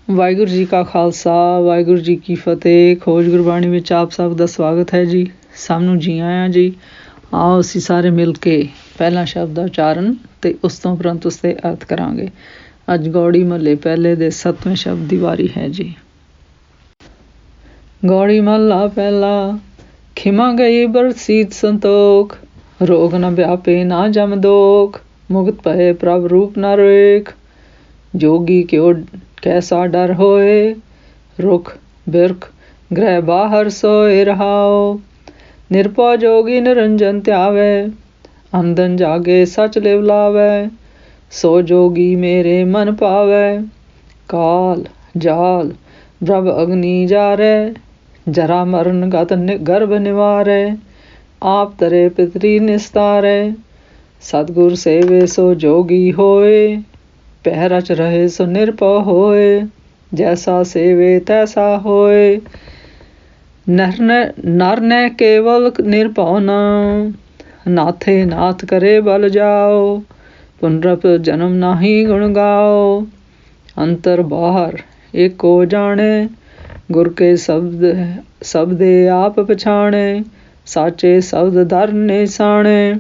ਵਾਹਿਗੁਰੂ ਜੀ ਕਾ ਖਾਲਸਾ ਵਾਹਿਗੁਰੂ ਜੀ ਕੀ ਫਤਿਹ। ਖੋਜ ਗੁਰਬਾਣੀ ਵਿੱਚ ਆਪ ਸਭ ਦਾ ਸਵਾਗਤ ਹੈ ਜੀ। ਸਭ ਨੂੰ ਜੀ ਆਇਆਂ ਜੀ। ਆਓ ਅਸੀਂ ਸਾਰੇ ਮਿਲ ਕੇ ਪਹਿਲਾ ਸ਼ਬਦ ਦਾ ਉਚਾਰਨ ਅਤੇ ਉਸ ਤੋਂ ਉਪਰੰਤ ਉਸ ਦੇ ਅਰਥ ਕਰਾਂਗੇ। ਅੱਜ ਗੌੜੀ ਮਹੱਲੇ ਪਹਿਲੇ ਦੇ 7ਵੇਂ ਸ਼ਬਦ ਦੀ ਵਾਰੀ ਹੈ ਜੀ। ਗੌੜੀ ਮਹੱਲਾ ਪਹਿਲਾ। ਖਿਮਾ ਗਈ ਬਰਸੀਤ ਸੰਤੋਖ, ਰੋਗ ਨ ਵਿਆਪੇ ਨਾ ਜਮ ਦੋਖ, ਮੁਕਤ ਭਏ ਪ੍ਰਭ ਰੂਪ ਨ ਰੇਖ, ਜੋਗੀ ਕਿਉ ਕੈਸਾ ਡਰ ਹੋਏ, ਰੁਖ ਬਿਰਖ ਗ੍ਰਹਿ ਬਾਹਰ ਸੋਏ ਰਹਾਓ, ਨਿਰਭਉ ਜੋਗੀ ਨਿਰੰਜਨ ਧਿਆਵੈ, ਅੰਦਨ ਜਾਗੇ ਸਚ ਲਿਵ ਲਾਵੈ, ਸੋ ਜੋਗੀ ਮੇਰੇ ਮਨ ਭਾਵੈ, ਕਾਲ ਜਾਲ ਬ੍ਰਭ ਅਗਨੀ ਜਾਰੈ, ਜਰਾ ਮਰਨ ਗਤ ਗਰਭ ਨਿਵਾਰੈ, ਆਪ ਤਰੇ ਪਿਤਰੀ ਨਿਸਤਾਰੈ, ਸਤਿਗੁਰ ਸੇਵੇ ਸੋ ਜੋਗੀ ਹੋਏ, ਪਹਿ ਰਚ ਰਹੇ ਸੋ ਨਿਰਭਉ ਹੋਏ, ਜੈਸਾ ਸੇਵੇ ਤੈਸਾ ਹੋਏ, ਨਰ ਨੈ ਕੇਵਲ ਨਿਰਭਉ ਨਾਉ, ਨਾਥੇ ਨਾਥ ਕਰੇ ਬਲ ਜਾਓ, ਪੁਨਰਪ ਜਨਮ ਨਾਹੀ ਗੁਣ ਗਾਓ, ਅੰਤਰ ਬਾਹਰ ਏਕੋ ਜਾਣੇ, ਗੁਰ ਕੇ ਸਬਦੇ ਆਪ ਪਛਾਣੇ, ਸਾਚੇ ਸ਼ਬਦ ਦਰ ਨਿਸਾਣੇ,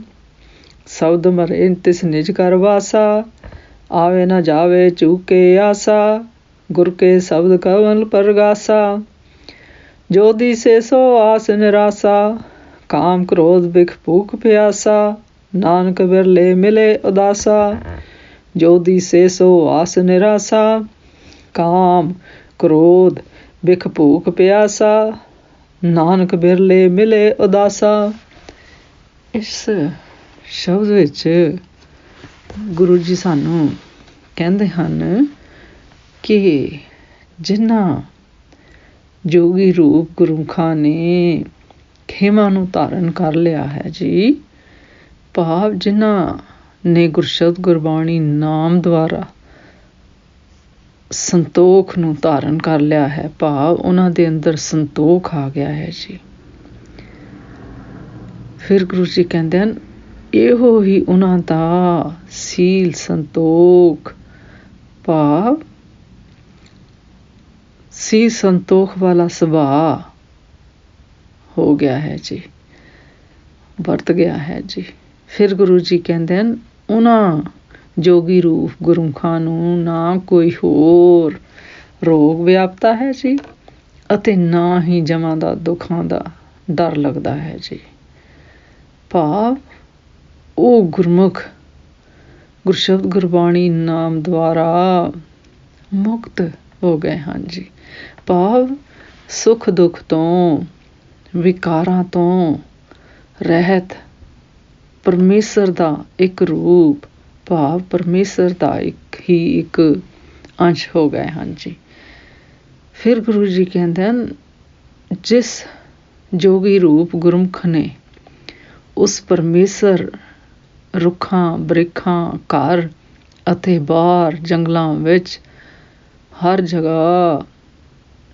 ਸ਼ਬਦ ਮਰੇ ਤਿਸ ਨਿਜ ਕਰ ਵਾਸਾ, ਆਵੇ ਨਾ ਜਾਵੇ ਚੂਕੇ ਆਸਾ, ਗੁਰ ਕੇ ਸ਼ਬਦ ਕਵਲ ਪਰਗਾਸਾ, ਜੋ ਦਿਸੇ ਸੋ ਆਸ ਨਿਰਾਸਾ, ਕਾਮ ਕ੍ਰੋਧ ਬਿਖ ਭੂਖ ਪਿਆਸਾ, ਨਾਨਕ ਬਿਰਲੇ ਮਿਲੇ ਉਦਾਸਾ, ਜੋ ਦਿਸੇ ਸੋ ਆਸ ਨਿਰਾਸਾ, ਕਾਮ ਕ੍ਰੋਧ ਬਿਖ ਭੂਖ ਪਿਆਸਾ, ਨਾਨਕ ਬਿਰਲੇ ਮਿਲੇ ਉਦਾਸਾ। ਇਸ ਸ਼ਬਦ ਵਿੱਚ ਗੁਰੂ ਜੀ ਸਾਨੂੰ ਕਹਿੰਦੇ ਹਨ ਕਿ ਜਿਨ੍ਹਾਂ ਜੋਗੀ ਰੂਪ ਗੁਰਮੁਖਾਂ ਨੇ ਖੇਮਾ ਨੂੰ ਧਾਰਨ ਕਰ ਲਿਆ ਹੈ ਜੀ, ਭਾਵ ਜਿਨ੍ਹਾਂ ਨੇ ਗੁਰਸ਼ਬਦ ਗੁਰਬਾਣੀ ਨਾਮ ਦੁਆਰਾ ਸੰਤੋਖ ਨੂੰ ਧਾਰਨ ਕਰ ਲਿਆ ਹੈ, ਭਾਵ ਉਹਨਾਂ ਦੇ ਅੰਦਰ ਸੰਤੋਖ ਆ ਗਿਆ ਹੈ ਜੀ। ਫਿਰ ਗੁਰੂ ਜੀ ਕਹਿੰਦੇ ਹਨ ਇਹੋ ਹੀ ਉਹਨਾਂ ਦਾ ਸੀਲ ਸੰਤੋਖ, ਭਾਵ ਸੀ ਸੰਤੋਖ ਵਾਲਾ ਸੁਭਾਅ ਹੋ ਗਿਆ ਹੈ ਜੀ, ਵਰਤ ਗਿਆ ਹੈ ਜੀ। ਫਿਰ ਗੁਰੂ ਜੀ ਕਹਿੰਦੇ ਹਨ ਉਹਨਾਂ ਜੋਗੀ ਰੂਪ ਗੁਰਮੁਖਾਂ ਨੂੰ ਨਾ ਕੋਈ ਹੋਰ ਰੋਗ ਵਿਆਪਤਾ ਹੈ ਜੀ, ਅਤੇ ਨਾ ਹੀ ਜਮਾਂ ਦਾ ਦੁੱਖਾਂ ਦਾ ਡਰ ਲੱਗਦਾ ਹੈ ਜੀ, ਭਾਵ ਉਹ ਗੁਰਮੁਖ ਗੁਰਸ਼ਬਦ ਗੁਰਬਾਣੀ ਨਾਮ ਦੁਆਰਾ ਮੁਕਤ ਹੋ ਗਏ ਹਨ ਜੀ, ਭਾਵ ਸੁੱਖ ਦੁੱਖ ਤੋਂ ਵਿਕਾਰਾਂ ਤੋਂ ਰਹਿਤ ਪਰਮੇਸ਼ਰ ਦਾ ਇੱਕ ਰੂਪ, ਭਾਵ ਪਰਮੇਸ਼ਰ ਦਾ ਇੱਕ ਅੰਸ਼ ਹੋ ਗਏ ਹਨ ਜੀ। ਫਿਰ ਗੁਰੂ ਜੀ ਕਹਿੰਦੇ ਹਨ ਜਿਸ ਜੋਗੀ ਰੂਪ ਗੁਰਮੁਖ ਨੇ ਉਸ ਪਰਮੇਸ਼ਰ ਰੁੱਖਾਂ ਬ੍ਰਿਖਾਂ ਘਰ ਅਤੇ ਬਾਹਰ ਜੰਗਲਾਂ ਵਿੱਚ ਹਰ ਜਗ੍ਹਾ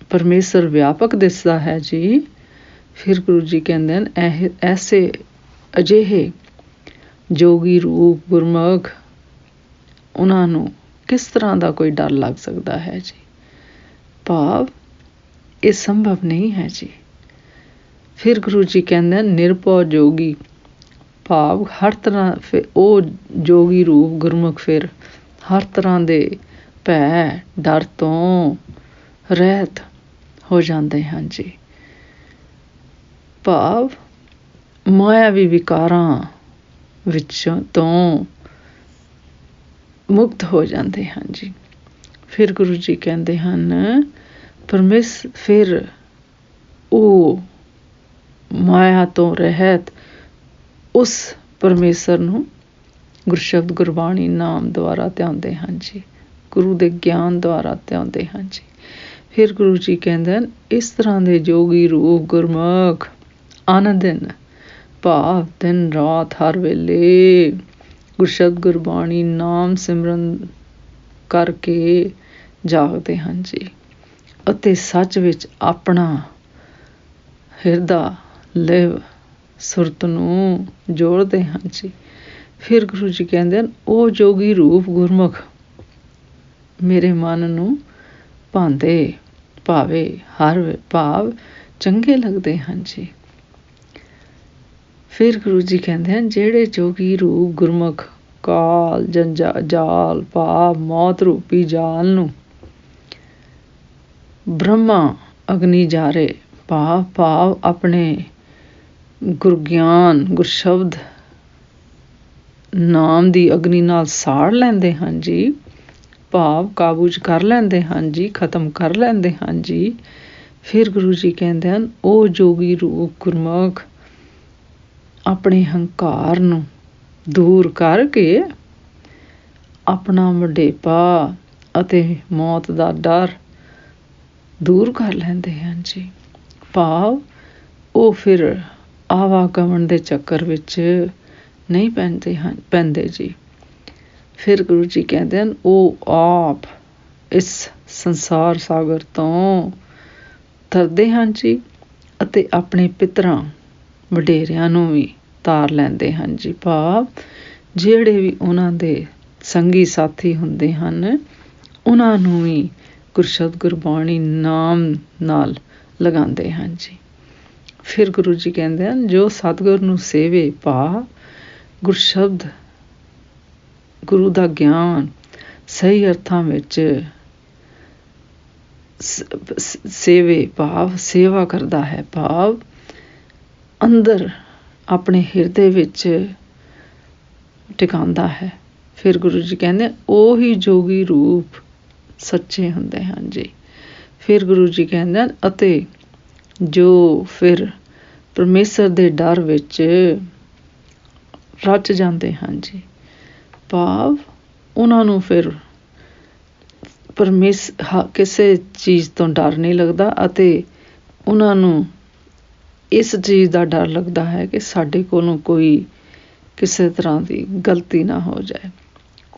ਪਰਮੇਸ਼ਰ ਵਿਆਪਕ ਦਿਸਦਾ ਹੈ ਜੀ। ਫਿਰ ਗੁਰੂ ਜੀ ਕਹਿੰਦੇ ਹਨ ਐਸੇ ਅਜਿਹੇ ਜੋਗੀ ਰੂਪ ਗੁਰਮੁਖ ਉਹਨਾਂ ਨੂੰ ਕਿਸ ਤਰ੍ਹਾਂ ਦਾ ਕੋਈ ਡਰ ਲੱਗ ਸਕਦਾ ਹੈ ਜੀ, ਭਾਵ ਇਹ ਸੰਭਵ ਨਹੀਂ ਹੈ ਜੀ। ਫਿਰ ਗੁਰੂ ਜੀ ਕਹਿੰਦੇ ਹਨ ਨਿਰਭਉ ਜੋਗੀ, ਭਾਵ ਹਰ ਤਰ੍ਹਾਂ ਫਿਰ ਉਹ ਜੋਗੀ ਰੂਪ ਗੁਰਮੁਖ ਫਿਰ ਹਰ ਤਰ੍ਹਾਂ ਦੇ ਭੈ ਡਰ ਤੋਂ ਰਹਿਤ ਹੋ ਜਾਂਦੇ ਹਨ ਜੀ, ਭਾਵ ਮਾਇਆਵੀ ਵਿਕਾਰਾਂ ਵਿੱਚੋਂ ਤੋਂ ਮੁਕਤ ਹੋ ਜਾਂਦੇ ਹਨ ਜੀ। ਫਿਰ ਗੁਰੂ ਜੀ ਕਹਿੰਦੇ ਹਨ ਫਿਰ ਉਹ ਮਾਇਆ ਤੋਂ ਰਹਿਤ ਉਸ ਪਰਮੇਸ਼ਰ ਨੂੰ ਗੁਰਸ਼ਬਦ ਗੁਰਬਾਣੀ ਨਾਮ ਦੁਆਰਾ ਧਿਆਉਂਦੇ ਹਨ ਜੀ, ਗੁਰੂ ਦੇ ਗਿਆਨ ਦੁਆਰਾ ਧਿਆਉਂਦੇ ਹਨ ਜੀ। ਫਿਰ ਗੁਰੂ ਜੀ ਕਹਿੰਦੇ ਹਨ ਇਸ ਤਰ੍ਹਾਂ ਦੇ ਜੋਗੀ ਰੂਪ ਗੁਰਮੁਖ ਅਨ ਦਿਨ, ਭਾਵ ਦਿਨ ਰਾਤ ਹਰ ਵੇਲੇ ਗੁਰਸ਼ਬਦ ਗੁਰਬਾਣੀ ਨਾਮ ਸਿਮਰਨ ਕਰਕੇ ਜਾਗਦੇ ਹਨ ਜੀ, ਅਤੇ ਸੱਚ ਵਿੱਚ ਆਪਣਾ ਹਿਰਦਾ ਲਿਵ ਸੁਰਤ ਨੂੰ ਜੋੜਦੇ ਹਨ ਜੀ। ਫਿਰ ਗੁਰੂ ਜੀ ਕਹਿੰਦੇ ਹਨ ਉਹ ਜੋਗੀ ਰੂਪ ਗੁਰਮੁਖ ਮੇਰੇ ਮਨ ਨੂੰ ਭਾਂਦੇ ਭਾਵੇ ਹਰ ਭਾਵ ਚੰਗੇ ਲੱਗਦੇ ਹਨ ਜੀ। ਫਿਰ ਗੁਰੂ ਜੀ ਕਹਿੰਦੇ ਹਨ ਜਿਹੜੇ ਜੋਗੀ ਰੂਪ ਗੁਰਮੁਖ ਕਾਲ ਜਾਲ ਭਾਵ ਮੌਤ ਰੂਪੀ ਜਾਲ ਨੂੰ ਬ੍ਰਹਮਾ ਅਗਨੀ ਜਾਰੇ ਭਾਵ ਆਪਣੇ ਗੁਰਗਿਆਨ ਗੁਰਸ਼ਬਦ ਨਾਮ ਦੀ ਅਗਨੀ ਨਾਲ ਸਾੜ ਲੈਂਦੇ ਹਨ ਜੀ, ਭਾਵ ਕਾਬੂ 'ਚ ਕਰ ਲੈਂਦੇ ਹਨ ਜੀ, ਖਤਮ ਕਰ ਲੈਂਦੇ ਹਨ ਜੀ। ਫਿਰ ਗੁਰੂ ਜੀ ਕਹਿੰਦੇ ਹਨ ਉਹ ਜੋਗੀ ਰੂਪ ਗੁਰਮੁਖ ਆਪਣੇ ਹੰਕਾਰ ਨੂੰ ਦੂਰ ਕਰਕੇ ਆਪਣਾ ਵਡੇਪਾ ਅਤੇ ਮੌਤ ਦਾ ਡਰ ਦੂਰ ਕਰ ਲੈਂਦੇ ਹਨ ਜੀ, ਭਾਵ ਉਹ ਫਿਰ ਆਵਾਗਮਨ ਦੇ ਚੱਕਰ ਵਿੱਚ ਨਹੀਂ ਪੈਂਦੇ ਜੀ। ਫਿਰ ਗੁਰੂ ਜੀ ਕਹਿੰਦੇ ਹਨ ਉਹ ਆਪ ਇਸ ਸੰਸਾਰ ਸਾਗਰ ਤੋਂ ਤਰਦੇ ਹਨ ਜੀ ਅਤੇ ਆਪਣੇ ਪਿਤਰਾਂ ਵਡੇਰਿਆਂ ਨੂੰ ਵੀ ਤਾਰ ਲੈਂਦੇ ਹਨ ਜੀ, ਭਾਵ ਜਿਹੜੇ ਵੀ ਉਹਨਾਂ ਦੇ ਸੰਗੀ ਸਾਥੀ ਹੁੰਦੇ ਹਨ ਉਹਨਾਂ ਨੂੰ ਵੀ ਗੁਰਸ਼ਬਦ ਗੁਰਬਾਣੀ ਨਾਮ ਨਾਲ ਲਗਾਉਂਦੇ ਹਨ ਜੀ। ਫਿਰ ਗੁਰੂ ਜੀ ਕਹਿੰਦੇ ਹਨ ਜੋ ਸਤਿਗੁਰ ਨੂੰ ਸੇਵੇ ਭਾਵ ਗੁਰਸ਼ਬਦ ਗੁਰੂ ਦਾ ਗਿਆਨ ਸਹੀ ਅਰਥਾਂ ਵਿੱਚ ਸੇਵੇ ਭਾਵ ਸੇਵਾ ਕਰਦਾ ਹੈ, ਭਾਵ ਅੰਦਰ ਆਪਣੇ ਹਿਰਦੇ ਵਿੱਚ ਟਿਕਾਉਂਦਾ ਹੈ। ਫਿਰ ਗੁਰੂ ਜੀ ਕਹਿੰਦੇ ਉਹੀ ਜੋਗੀ ਰੂਪ ਸੱਚੇ ਹੁੰਦੇ ਹਨ ਜੀ। ਫਿਰ ਗੁਰੂ ਜੀ ਕਹਿੰਦੇ ਹਨ ਅਤੇ ਜੋ ਫਿਰ ਪਰਮੇਸ਼ਰ ਦੇ ਡਰ ਵਿੱਚ ਰਚ ਜਾਂਦੇ ਹਨ ਜੀ, ਭਾਵ ਉਹਨਾਂ ਨੂੰ ਫਿਰ ਕਿਸੇ ਚੀਜ਼ ਤੋਂ ਡਰ ਨਹੀਂ ਲੱਗਦਾ ਅਤੇ ਉਹਨਾਂ ਨੂੰ ਇਸ ਚੀਜ਼ ਦਾ ਡਰ ਲੱਗਦਾ ਹੈ ਕਿ ਸਾਡੇ ਕੋਲੋਂ ਕੋਈ ਕਿਸੇ ਤਰ੍ਹਾਂ ਦੀ ਗਲਤੀ ਨਾ ਹੋ ਜਾਏ।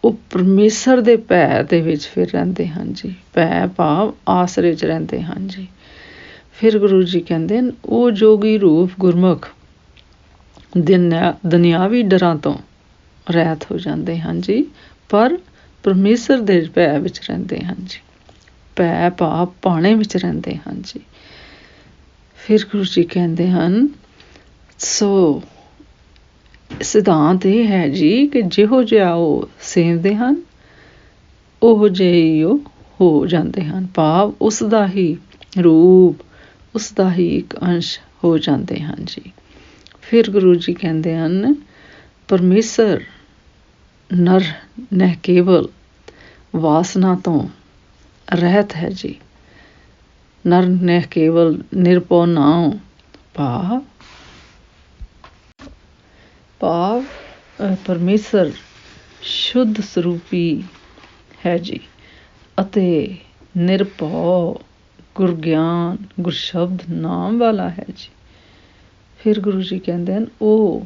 ਉਹ ਪਰਮੇਸ਼ਰ ਦੇ ਭੈ ਦੇ ਵਿੱਚ ਫਿਰ ਰਹਿੰਦੇ ਹਨ ਜੀ, ਭੈ ਭਾਵ ਆਸਰੇ 'ਚ ਰਹਿੰਦੇ ਹਨ ਜੀ। ਫਿਰ ਗੁਰੂ ਜੀ ਕਹਿੰਦੇ ਨੇ ਉਹ ਜੋਗੀ ਰੂਪ ਗੁਰਮੁਖ ਦੁਨਿਆਵੀ ਡਰਾਂ ਤੋਂ ਰਹਿਤ ਹੋ ਜਾਂਦੇ ਹਨ ਜੀ, ਪਰ ਪਰਮੇਸ਼ਰ ਦੇ ਭੈ ਵਿੱਚ ਰਹਿੰਦੇ ਹਨ ਜੀ, ਭੈ ਭਾਵ ਭਾਣੇ ਵਿੱਚ ਰਹਿੰਦੇ ਹਨ ਜੀ। ਫਿਰ ਗੁਰੂ ਜੀ ਕਹਿੰਦੇ ਹਨ ਸੋ ਸਿਧਾਂਤ ਇਹ ਹੈ ਜੀ ਕਿ ਜਿਹੋ ਜਿਹਾ ਉਹ ਸੇਵਦੇ ਹਨ ਉਹੋ ਜਿਹੇ ਹੀ ਉਹ ਹੋ ਜਾਂਦੇ ਹਨ, ਭਾਵ ਉਸ ਦਾ ਹੀ ਰੂਪ ਉਸ ਦਾ ਹੀ ਇੱਕ ਅੰਸ਼ ਹੋ ਜਾਂਦੇ ਹਨ ਜੀ। ਫਿਰ ਗੁਰੂ ਜੀ ਕਹਿੰਦੇ ਹਨ ਪਰਮੇਸ਼ਰ ਨਰ ਨਹਿ ਕੇਵਲ ਵਾਸਨਾ ਤੋਂ ਰਹਿਤ ਹੈ ਜੀ, ਨਰ ਨਹਿ ਕੇਵਲ ਨਿਰਭਉ ਨਾਉ ਭਾਵ ਪਰਮੇਸ਼ਰ ਸ਼ੁੱਧ ਸਰੂਪੀ ਹੈ ਜੀ ਅਤੇ ਨਿਰਭਉ ਗੁਰਗਿਆਨ ਗੁਰਸ਼ਬਦ ਨਾਮ ਵਾਲਾ ਹੈ ਜੀ। ਫਿਰ ਗੁਰੂ ਜੀ ਕਹਿੰਦੇ ਹਨ ਉਹ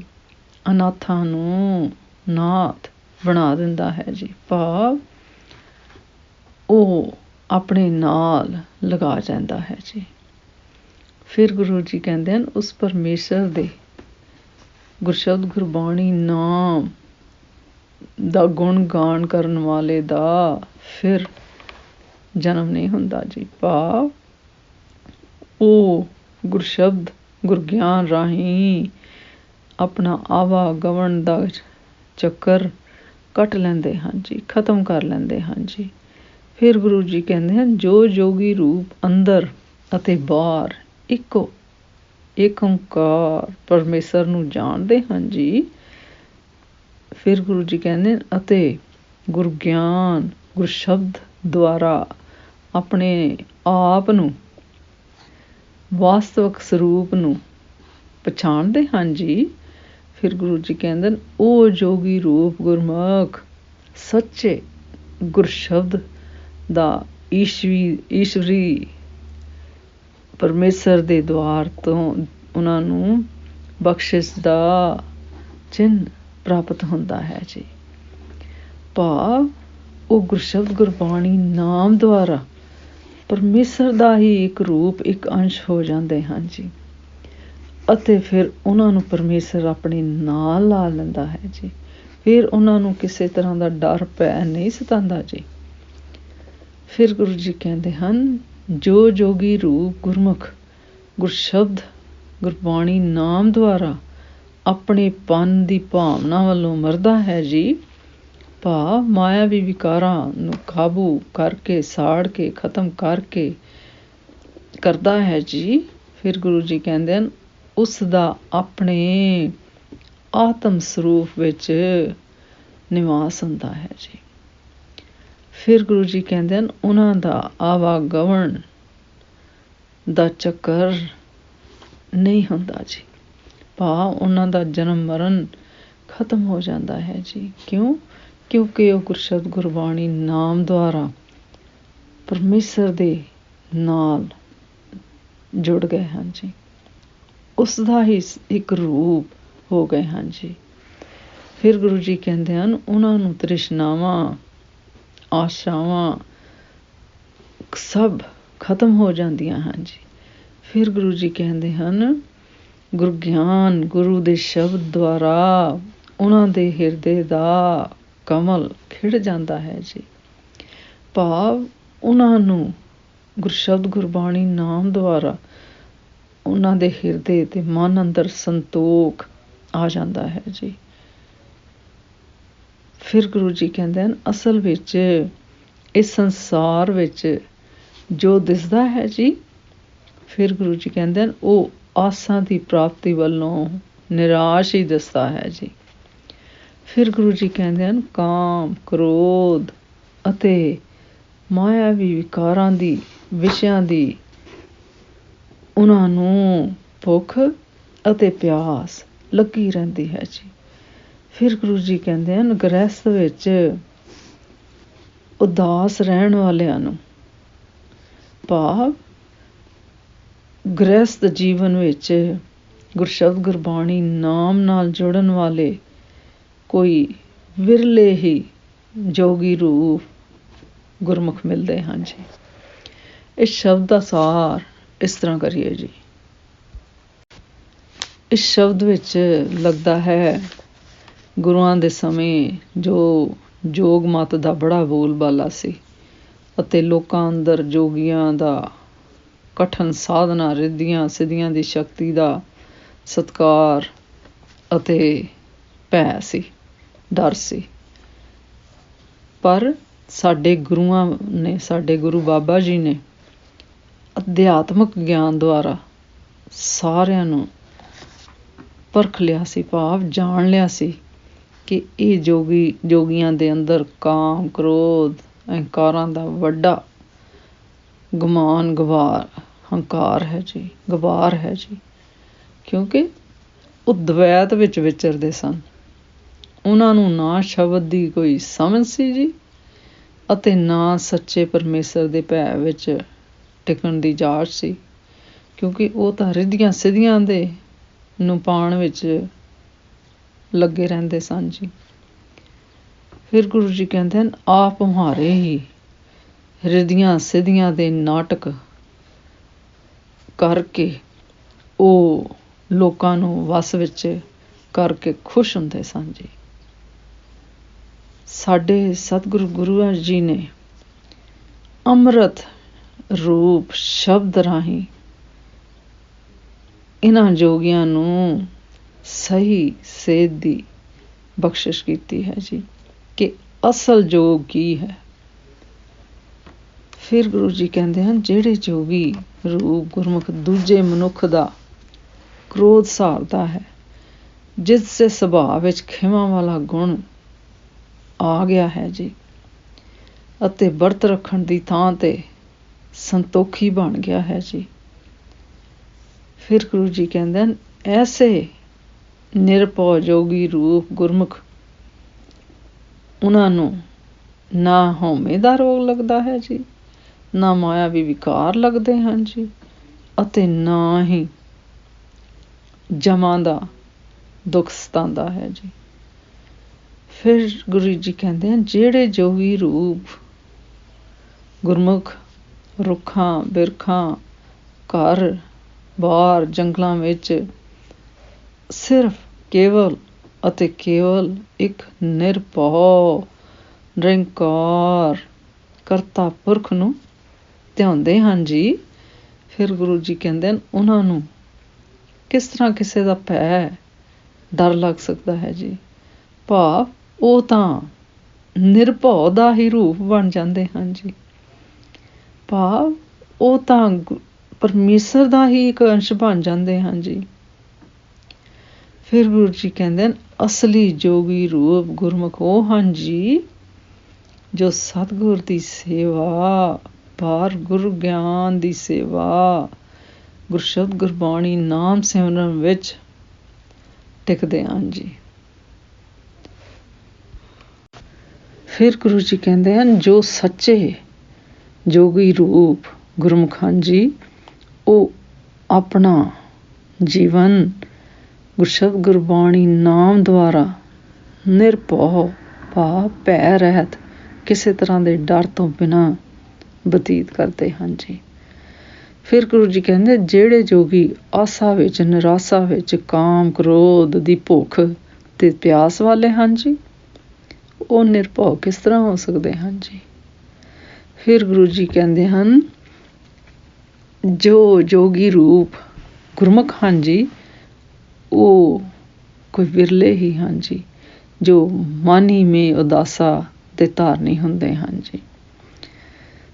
ਅਨਾਥਾਂ ਨੂੰ ਨਾਥ ਬਣਾ ਦਿੰਦਾ ਹੈ ਜੀ, ਭਾਵ ਉਹ ਆਪਣੇ ਨਾਲ ਲਗਾ ਜਾਂਦਾ ਹੈ ਜੀ। ਫਿਰ ਗੁਰੂ ਜੀ ਕਹਿੰਦੇ ਹਨ ਉਸ ਪਰਮੇਸ਼ਰ ਦੇ ਗੁਰਸ਼ਬਦ ਗੁਰਬਾਣੀ ਨਾਮ ਦਾ ਗੁਣ ਗਾਨ ਕਰਨ ਵਾਲੇ ਦਾ ਫਿਰ ਜਨਮ ਨਹੀਂ ਹੁੰਦਾ ਜੀ, ਭਾਵ ਉਹ ਗੁਰਸ਼ਬਦ ਗੁਰਗਿਆਨ ਰਾਹੀਂ ਆਪਣਾ ਆਵਾਗਮਨ ਦਾ ਚੱਕਰ ਕੱਟ ਲੈਂਦੇ ਹਨ ਜੀ, ਖਤਮ ਕਰ ਲੈਂਦੇ ਹਨ ਜੀ। ਫਿਰ ਗੁਰੂ ਜੀ ਕਹਿੰਦੇ ਹਨ ਜੋ ਜੋਗੀ ਰੂਪ ਅੰਦਰ ਅਤੇ ਬਾਹਰ ਇੱਕੋ ਏਕ ਓਂਕਾਰ ਪਰਮੇਸ਼ਰ ਨੂੰ ਜਾਣਦੇ ਹਨ ਜੀ। ਫਿਰ ਗੁਰੂ ਜੀ ਕਹਿੰਦੇ ਅਤੇ ਗੁਰਗਿਆਨ ਗੁਰਸ਼ਬਦ ਦੁਆਰਾ ਆਪਣੇ ਆਪ ਨੂੰ ਵਾਸਤਵਿਕ ਸਰੂਪ ਨੂੰ ਪਛਾਣਦੇ ਹਨ ਜੀ। ਫਿਰ ਗੁਰੂ ਜੀ ਕਹਿੰਦੇ ਉਹ ਜੋਗੀ ਰੂਪ ਗੁਰਮੁਖ ਸੱਚੇ ਗੁਰਸ਼ਬਦ ਦਾ ਈਸ਼ਵਰੀ ਪਰਮੇਸ਼ਰ ਦੇ ਦੁਆਰ ਤੋਂ ਉਹਨਾਂ ਨੂੰ ਬਖਸ਼ਿਸ਼ ਦਾ ਚਿੰਨ੍ਹ ਪ੍ਰਾਪਤ ਹੁੰਦਾ ਹੈ ਜੀ, ਭਾਵ ਉਹ ਗੁਰਸ਼ਬਦ ਗੁਰਬਾਣੀ ਨਾਮ ਦੁਆਰਾ ਪਰਮੇਸ਼ਰ ਦਾ ਹੀ ਇੱਕ ਰੂਪ ਇੱਕ ਅੰਸ਼ ਹੋ ਜਾਂਦੇ ਹਨ ਜੀ ਅਤੇ ਫਿਰ ਉਹਨਾਂ ਨੂੰ ਪਰਮੇਸ਼ਰ ਆਪਣੇ ਨਾਲ ਲਾ ਲੈਂਦਾ ਹੈ ਜੀ। ਫਿਰ ਉਹਨਾਂ ਨੂੰ ਕਿਸੇ ਤਰ੍ਹਾਂ ਦਾ ਡਰ ਭੈ ਨਹੀਂ ਸਤਾਉਂਦਾ ਜੀ। ਫਿਰ ਗੁਰੂ ਜੀ ਕਹਿੰਦੇ ਹਨ, ਜੋ ਜੋਗੀ ਰੂਪ ਗੁਰਮੁਖ ਗੁਰਸ਼ਬਦ ਗੁਰਬਾਣੀ ਨਾਮ ਦੁਆਰਾ ਆਪਣੇ ਪਨ ਦੀ ਭਾਵਨਾ ਵੱਲੋਂ ਮਰਦਾ ਹੈ ਜੀ, ਭਾਵ ਮਾਇਆਵੀ ਵਿਕਾਰਾਂ ਨੂੰ ਕਾਬੂ ਕਰਕੇ ਸਾੜ ਕੇ ਖਤਮ ਕਰਕੇ ਕਰਦਾ ਹੈ ਜੀ। ਫਿਰ ਗੁਰੂ ਜੀ ਕਹਿੰਦੇ ਹਨ, ਉਸ ਦਾ ਆਪਣੇ ਆਤਮ ਸਰੂਪ ਵਿੱਚ ਨਿਵਾਸ ਹੁੰਦਾ ਹੈ ਜੀ। ਫਿਰ ਗੁਰੂ ਜੀ ਕਹਿੰਦੇ ਹਨ, ਉਹਨਾਂ ਦਾ ਆਵਾਗਮਨ ਦਾ ਚੱਕਰ ਨਹੀਂ ਹੁੰਦਾ ਜੀ, ਭਾਵ ਉਹਨਾਂ ਦਾ ਜਨਮ ਮਰਨ ਖਤਮ ਹੋ ਜਾਂਦਾ ਹੈ ਜੀ। ਕਿਉਂ? ਕਿਉਂਕਿ ਉਹ ਗੁਰਸ਼ਬਦ ਗੁਰਬਾਣੀ ਨਾਮ ਦੁਆਰਾ ਪਰਮੇਸ਼ਰ ਦੇ ਨਾਲ ਜੁੜ ਗਏ ਹਨ ਜੀ, ਉਸ ਦਾ ਹੀ ਇੱਕ ਰੂਪ ਹੋ ਗਏ ਹਨ ਜੀ। ਫਿਰ ਗੁਰੂ ਜੀ ਕਹਿੰਦੇ ਹਨ, ਉਹਨਾਂ ਨੂੰ ਤ੍ਰਿਸ਼ਨਾਵਾਂ ਆਸ਼ਾਵਾਂ ਸਭ ਖਤਮ ਹੋ ਜਾਂਦੀਆਂ ਹਨ ਜੀ। ਫਿਰ ਗੁਰੂ ਜੀ ਕਹਿੰਦੇ ਹਨ, ਗੁਰ ਗਿਆਨ ਗੁਰੂ ਦੇ ਸ਼ਬਦ ਦੁਆਰਾ ਉਹਨਾਂ ਦੇ ਹਿਰਦੇ ਦਾ ਕਮਲ ਖਿੜ ਜਾਂਦਾ ਹੈ ਜੀ, ਭਾਵ ਉਹਨਾਂ ਨੂੰ ਗੁਰਸ਼ਬਦ ਗੁਰਬਾਣੀ ਨਾਮ ਦੁਆਰਾ ਉਹਨਾਂ ਦੇ ਹਿਰਦੇ ਤੇ ਮਨ ਅੰਦਰ ਸੰਤੋਖ ਆ ਜਾਂਦਾ ਹੈ ਜੀ। ਫਿਰ ਗੁਰੂ ਜੀ ਕਹਿੰਦੇ ਹਨ, ਅਸਲ ਵਿੱਚ ਇਸ ਸੰਸਾਰ ਵਿੱਚ ਜੋ ਦਿਸਦਾ ਹੈ ਜੀ, ਫਿਰ ਗੁਰੂ ਜੀ ਕਹਿੰਦੇ ਹਨ, ਉਹ ਆਸਾਂ ਦੀ ਪ੍ਰਾਪਤੀ ਵੱਲੋਂ ਨਿਰਾਸ਼ ਹੀ ਦਿਸਦਾ ਹੈ ਜੀ। ਫਿਰ ਗੁਰੂ ਜੀ ਕਹਿੰਦੇ ਹਨ, ਕਾਮ ਕ੍ਰੋਧ ਅਤੇ ਮਾਇਆਵੀ ਵਿਕਾਰਾਂ ਦੀ ਵਿਸ਼ਿਆਂ ਦੀ ਉਹਨਾਂ ਨੂੰ ਭੁੱਖ ਅਤੇ ਪਿਆਸ ਲੱਗੀ ਰਹਿੰਦੀ ਹੈ ਜੀ। ਫਿਰ ਗੁਰੂ ਜੀ ਕਹਿੰਦੇ ਹਨ, ਗ੍ਰਹਿਸਥ ਵਿੱਚ ਉਦਾਸ ਰਹਿਣ ਵਾਲਿਆਂ ਨੂੰ, ਭਾਵ ਗ੍ਰਹਿਸਥ ਜੀਵਨ ਵਿੱਚ ਗੁਰਸ਼ਬਦ ਗੁਰਬਾਣੀ ਨਾਮ ਨਾਲ ਜੁੜਨ ਵਾਲੇ ਕੋਈ ਵਿਰਲੇ ਹੀ ਜੋਗੀ ਰੂਪ ਗੁਰਮੁਖ ਮਿਲਦੇ ਹਨ ਜੀ। ਇਸ ਸ਼ਬਦ ਦਾ ਸਾਰ ਇਸ ਤਰ੍ਹਾਂ ਕਰੀਏ ਜੀ। ਇਸ ਸ਼ਬਦ ਵਿੱਚ ਲੱਗਦਾ ਹੈ, ਗੁਰੂਆਂ ਦੇ ਸਮੇਂ ਜੋ ਜੋਗ ਮਤ ਦਾ ਬੜਾ ਬੋਲਬਾਲਾ ਸੀ ਅਤੇ ਲੋਕਾਂ ਅੰਦਰ ਜੋਗੀਆਂ ਦਾ ਕਠਨ ਸਾਧਨਾ ਰਿੱਧੀਆਂ ਸਿੱਧੀਆਂ ਦੀ ਸ਼ਕਤੀ ਦਾ ਸਤਿਕਾਰ ਅਤੇ ਭੈ ਸੀ, ਡਰ ਸੀ। ਪਰ ਸਾਡੇ ਗੁਰੂਆਂ ਨੇ, ਸਾਡੇ ਗੁਰੂ ਬਾਬਾ ਜੀ ਨੇ ਅਧਿਆਤਮਕ ਗਿਆਨ ਦੁਆਰਾ ਸਾਰਿਆਂ ਨੂੰ ਪਰਖ ਲਿਆ ਸੀ, ਭਾਵ ਜਾਣ ਲਿਆ ਸੀ ਕਿ ਇਹ ਜੋਗੀਆਂ ਦੇ ਅੰਦਰ ਕਾਮ ਕ੍ਰੋਧ ਅਹੰਕਾਰਾਂ ਦਾ ਵੱਡਾ ਗੁਮਾਨ ਹੰਕਾਰ ਹੈ ਜੀ, ਗਵਾਰ ਹੈ ਜੀ। ਕਿਉਂਕਿ ਉਹ ਦਵੈਤ ਵਿੱਚ ਵਿਚਰਦੇ ਸਨ, ਉਹਨਾਂ ਨੂੰ ਨਾ ਸ਼ਬਦ ਦੀ ਕੋਈ ਸਮਝ ਸੀ ਜੀ ਅਤੇ ਨਾ ਸੱਚੇ ਪਰਮੇਸ਼ਰ ਦੇ ਭੈ ਵਿੱਚ ਟਿਕਣ ਦੀ ਜਾਚ ਸੀ, ਕਿਉਂਕਿ ਉਹ ਤਾਂ ਰਿੱਧੀਆਂ ਸਿੱਧੀਆਂ ਦੇ ਨੂੰ ਪਾਉਣ ਵਿੱਚ ਲੱਗੇ ਰਹਿੰਦੇ ਸਨ ਜੀ। ਫਿਰ ਗੁਰੂ ਜੀ ਕਹਿੰਦੇ ਹਨ, ਆਪ ਮੁਹਾਰੇ ਹੀ ਰਿੱਧੀਆਂ ਸਿੱਧੀਆਂ ਦੇ ਨਾਟਕ ਕਰਕੇ ਉਹ ਲੋਕਾਂ ਨੂੰ ਵਸ ਵਿੱਚ ਕਰਕੇ ਖੁਸ਼ ਹੁੰਦੇ ਸਨ ਜੀ। ਸਾਡੇ ਸਤਿਗੁਰੂ ਗੁਰੂ ਜੀ ਨੇ ਅੰਮ੍ਰਿਤ ਰੂਪ ਸ਼ਬਦ ਰਾਹੀਂ ਇਹਨਾਂ ਜੋਗੀਆਂ ਨੂੰ ਸਹੀ ਸੇਧ ਦੀ ਬਖਸ਼ਿਸ਼ ਕੀਤੀ ਹੈ ਜੀ ਕਿ ਅਸਲ ਜੋਗ ਕੀ ਹੈ। ਫਿਰ ਗੁਰੂ ਜੀ ਕਹਿੰਦੇ ਹਨ, ਜਿਹੜੇ ਜੋਗੀ ਰੂਪ ਗੁਰਮੁਖ ਦੂਜੇ ਮਨੁੱਖ ਦਾ ਕ੍ਰੋਧ ਸਹਾਰਦਾ ਹੈ, ਜਿਸ ਦੇ ਸੁਭਾਅ ਵਿੱਚ ਖਿਮਾ ਵਾਲਾ ਗੁਣ ਆ ਗਿਆ ਹੈ ਜੀ ਅਤੇ ਵਰਤ ਰੱਖਣ ਦੀ ਥਾਂ ਤੇ ਸੰਤੋਖੀ ਬਣ ਗਿਆ ਹੈ ਜੀ। ਫਿਰ ਗੁਰੂ ਜੀ ਕਹਿੰਦੇ ਹਨ, ਐਸੇ ਨਿਰਭਉ ਜੋਗੀ ਰੂਪ ਗੁਰਮੁਖ, ਉਹਨਾਂ ਨੂੰ ਨਾ ਹਉਮੈ ਦਾ ਰੋਗ ਲੱਗਦਾ ਹੈ ਜੀ, ਨਾ ਮਾਇਆਵੀ ਵਿਕਾਰ ਲੱਗਦੇ ਹਨ ਜੀ ਅਤੇ ਨਾ ਹੀ ਜਮਾਂ ਦਾ ਦੁੱਖ ਸਤਾਉਂਦਾ ਹੈ ਜੀ। ਫਿਰ ਗੁਰੂ ਜੀ ਕਹਿੰਦੇ ਹਨ, ਜਿਹੜੇ ਜੋਗੀ ਰੂਪ ਗੁਰਮੁਖ ਰੁੱਖਾਂ ਬਿਰਖਾਂ ਘਰ ਬਾਹਰ ਜੰਗਲਾਂ ਵਿੱਚ ਸਿਰਫ ਕੇਵਲ ਅਤੇ ਕੇਵਲ ਇੱਕ ਨਿਰਭਉ ਨਿਰੰਕਾਰ ਕਰਤਾ ਪੁਰਖ ਨੂੰ ਧਿਆਉਂਦੇ ਹਨ ਜੀ। ਫਿਰ ਗੁਰੂ ਜੀ ਕਹਿੰਦੇ ਹਨ ਉਹਨਾਂ ਨੂੰ ਕਿਸ ਤਰ੍ਹਾਂ ਕਿਸੇ ਦਾ ਭੈ ਡਰ ਲੱਗ ਸਕਦਾ ਹੈ ਜੀ। ਭਾਵ ਉਹ ਤਾਂ ਨਿਰਭਉ ਦਾ ਹੀ ਰੂਪ ਬਣ ਜਾਂਦੇ ਹਨ ਜੀ। ਭਾਵ ਉਹ ਤਾਂ ਪਰਮੇਸ਼ਰ ਦਾ ਹੀ ਇੱਕ ਅੰਸ਼ ਬਣ ਜਾਂਦੇ ਹਨ ਜੀ। ਫਿਰ ਗੁਰੂ ਜੀ ਕਹਿੰਦੇ ਹਨ ਅਸਲੀ ਜੋਗੀ ਰੂਪ ਗੁਰਮੁਖ ਉਹ ਹਨ ਜੀ ਜੋ ਸਤਿਗੁਰ ਦੀ ਸੇਵਾ, ਬਾਰ ਗੁਰੂ ਗਿਆਨ ਦੀ ਸੇਵਾ, ਗੁਰਸ਼ਬਦ ਗੁਰਬਾਣੀ ਨਾਮ ਸਿਮਰਨ ਵਿੱਚ ਟਿਕਦੇ ਹਨ ਜੀ। ਫਿਰ ਗੁਰੂ ਜੀ ਕਹਿੰਦੇ ਹਨ ਜੋ ਸੱਚੇ ਜੋਗੀ ਰੂਪ ਗੁਰਮੁਖ ਹਨ ਜੀ ਉਹ ਆਪਣਾ ਜੀਵਨ ਗੁਰਸ਼ਬਦ ਗੁਰਬਾਣੀ ਨਾਮ ਦੁਆਰਾ ਨਿਰਭਉ ਭਾਵ ਭੈ ਰਹਿਤ ਕਿਸੇ ਤਰ੍ਹਾਂ ਦੇ ਡਰ ਤੋਂ ਬਿਨਾਂ ਬਤੀਤ ਕਰਦੇ ਹਨ ਜੀ। ਫਿਰ ਗੁਰੂ ਜੀ ਕਹਿੰਦੇ ਜਿਹੜੇ ਜੋਗੀ ਆਸਾ ਵਿੱਚ, ਨਿਰਾਸ਼ਾ ਵਿੱਚ, ਕਾਮ ਕ੍ਰੋਧ ਦੀ ਭੁੱਖ ਤੇ ਪਿਆਸ ਵਾਲੇ ਹਨ ਜੀ ਉਹ ਨਿਰਭਉ ਕਿਸ ਤਰ੍ਹਾਂ ਹੋ ਸਕਦੇ ਹਨ ਜੀ। ਫਿਰ ਗੁਰੂ ਜੀ ਕਹਿੰਦੇ ਹਨ ਜੋ ਜੋਗੀ ਰੂਪ ਗੁਰਮੁਖ ਹਨ ਜੀ ਉਹ ਕੋਈ ਵਿਰਲੇ ਹੀ ਹਨ ਜੀ ਜੋ ਮਨ ਹੀ ਮੇ ਉਦਾਸਾ ਦੇ ਧਾਰਨੀ ਹੁੰਦੇ ਹਨ ਜੀ।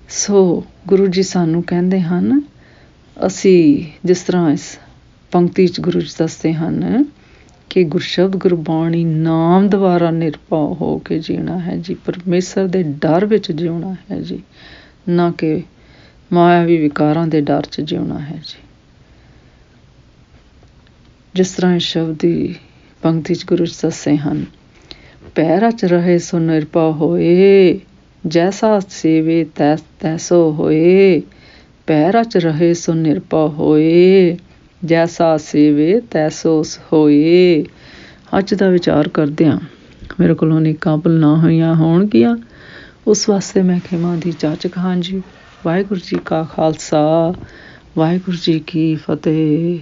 ਸੋ ਗੁਰੂ ਜੀ ਸਾਨੂੰ ਕਹਿੰਦੇ ਹਨ ਅਸੀਂ ਜਿਸ ਤਰ੍ਹਾਂ ਇਸ ਪੰਕਤੀ 'ਚ ਗੁਰੂ ਜੀ ਦੱਸਦੇ ਹਨ ਕਿ ਗੁਰਸ਼ਬਦ ਗੁਰਬਾਣੀ ਨਾਮ ਦੁਆਰਾ ਨਿਰਭਉ ਹੋ ਕੇ ਜੀਣਾ ਹੈ ਜੀ। ਪਰਮੇਸ਼ਰ ਦੇ ਡਰ ਵਿੱਚ ਜਿਉਣਾ ਹੈ ਜੀ, ਨਾ ਕਿ ਮਾਇਆਵੀ ਵਿਕਾਰਾਂ ਦੇ ਡਰ 'ਚ ਜਿਉਣਾ ਹੈ ਜੀ। ਜਿਸ ਤਰ੍ਹਾਂ ਇਸ ਸ਼ਬਦ ਦੀ ਪੰਕਤੀ 'ਚ ਗੁਰੂ ਜੀ ਦੱਸਦੇ ਹਨ ਭੈ ਰਚ ਰਹੇ ਸੋ ਨਿਰਭਉ ਹੋਏ, ਜੈਸਾ ਸੇਵੇ ਤੈਸੋ ਹੋਏ। ਭੈ ਰਚ ਰਹੇ ਸੋ ਨਿਰਭਉ ਹੋਏ, ਜੈਸਾ ਸੇਵੇ ਤੈਸੋ ਹੋਏ। ਅੱਜ ਦਾ ਵਿਚਾਰ ਕਰਦਿਆਂ ਮੇਰੇ ਕੋਲੋਂ ਅਨੇਕਾਂ ਭੁੱਲਾਂ ਹੋਈਆਂ ਹੋਣਗੀਆਂ, ਉਸ ਵਾਸਤੇ ਮੈਂ ਖਿਮਾ ਦੀ ਜਾਚਕ ਹਾਂ ਜੀ। ਵਾਹਿਗੁਰੂ ਜੀ ਕਾ ਖਾਲਸਾ, ਵਾਹਿਗੁਰੂ ਜੀ ਕੀ ਫਤਿਹ।